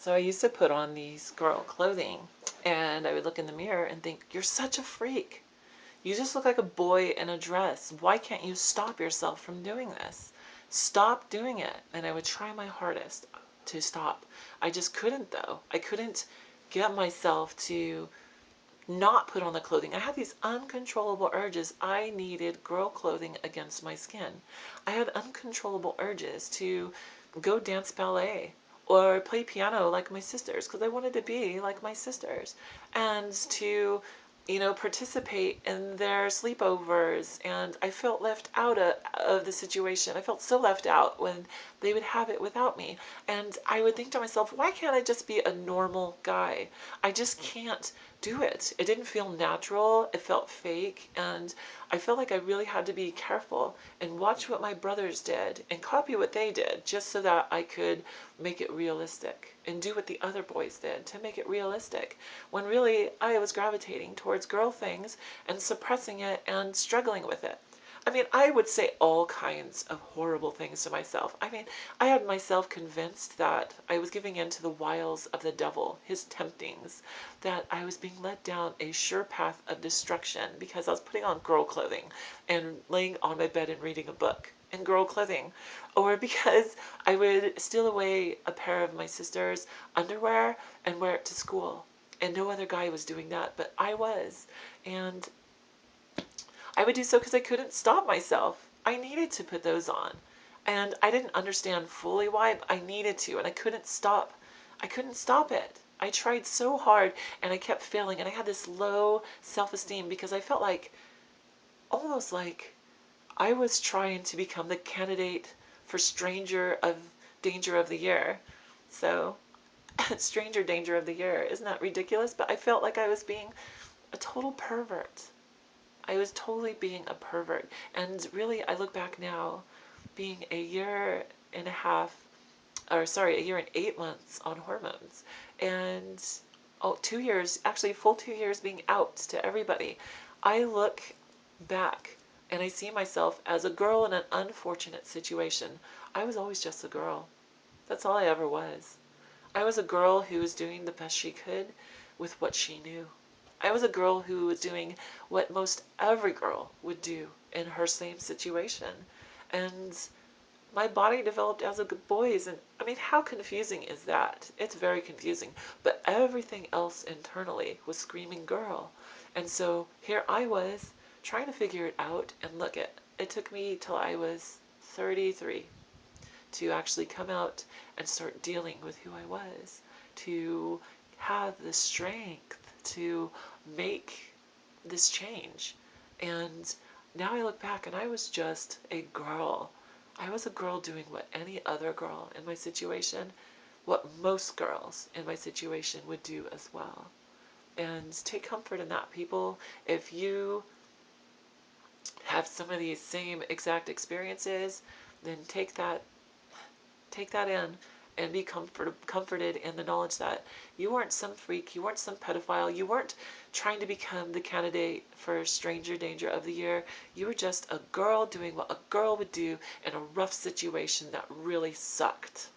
So I used to put on these girl clothing, and I would look in the mirror and think, you're such a freak. You just look like a boy in a dress. Why can't you stop yourself from doing this? Stop doing it. And I would try my hardest to stop. I just couldn't, though. I couldn't get myself to not put on the clothing. I had these uncontrollable urges. I needed girl clothing against my skin. I had uncontrollable urges to go dance ballet or play piano like my sisters because I wanted to be like my sisters, and to participate in their sleepovers. And I felt left out of the situation. I felt so left out when they would have it without me. And I would think to myself, why can't I just be a normal guy? I just can't do it. It didn't feel natural. It felt fake. And I felt like I really had to be careful and watch what my brothers did and copy what they did just so that I could make it realistic, and do what the other boys did to make it realistic, when really I was gravitating towards girl things and suppressing it and struggling with it. I mean, I would say all kinds of horrible things to myself. I mean, I had myself convinced that I was giving in to the wiles of the devil, his temptings, that I was being led down a sure path of destruction because I was putting on girl clothing and laying on my bed and reading a book in girl clothing, or because I would steal away a pair of my sister's underwear and wear it to school. And no other guy was doing that, but I was. And I would do so because I couldn't stop myself. I needed to put those on. And I didn't understand fully why, but I needed to, and I couldn't stop. I couldn't stop it. I tried so hard, and I kept failing, and I had this low self-esteem because I felt like, almost like, I was trying to become the candidate for Stranger of Danger of the Year. So, Stranger Danger of the Year. Isn't that ridiculous? But I felt like I was being a total pervert. I was totally being a pervert. And really, I look back now, being a year and a half, or sorry, a year and 8 months on hormones. And 2 years, actually, full 2 years being out to everybody. I look back and I see myself as a girl in an unfortunate situation. I was always just a girl. That's all I ever was. I was a girl who was doing the best she could with what she knew. I was a girl who was doing what most every girl would do in her same situation. And my body developed as a boy's. And I mean, how confusing is that? It's very confusing. But everything else internally was screaming girl. And so here I was trying to figure it out. And look, it took me till I was 33 to actually come out and start dealing with who I was, to have the strength to make this change. And now I look back and I was just a girl. I was a girl doing what any other girl in my situation, what most girls in my situation would do as well. And take comfort in that, people. If you have some of these same exact experiences, then take that in and be comforted in the knowledge that you weren't some freak, you weren't some pedophile, you weren't trying to become the candidate for Stranger Danger of the Year. You were just a girl doing what a girl would do in a rough situation that really sucked.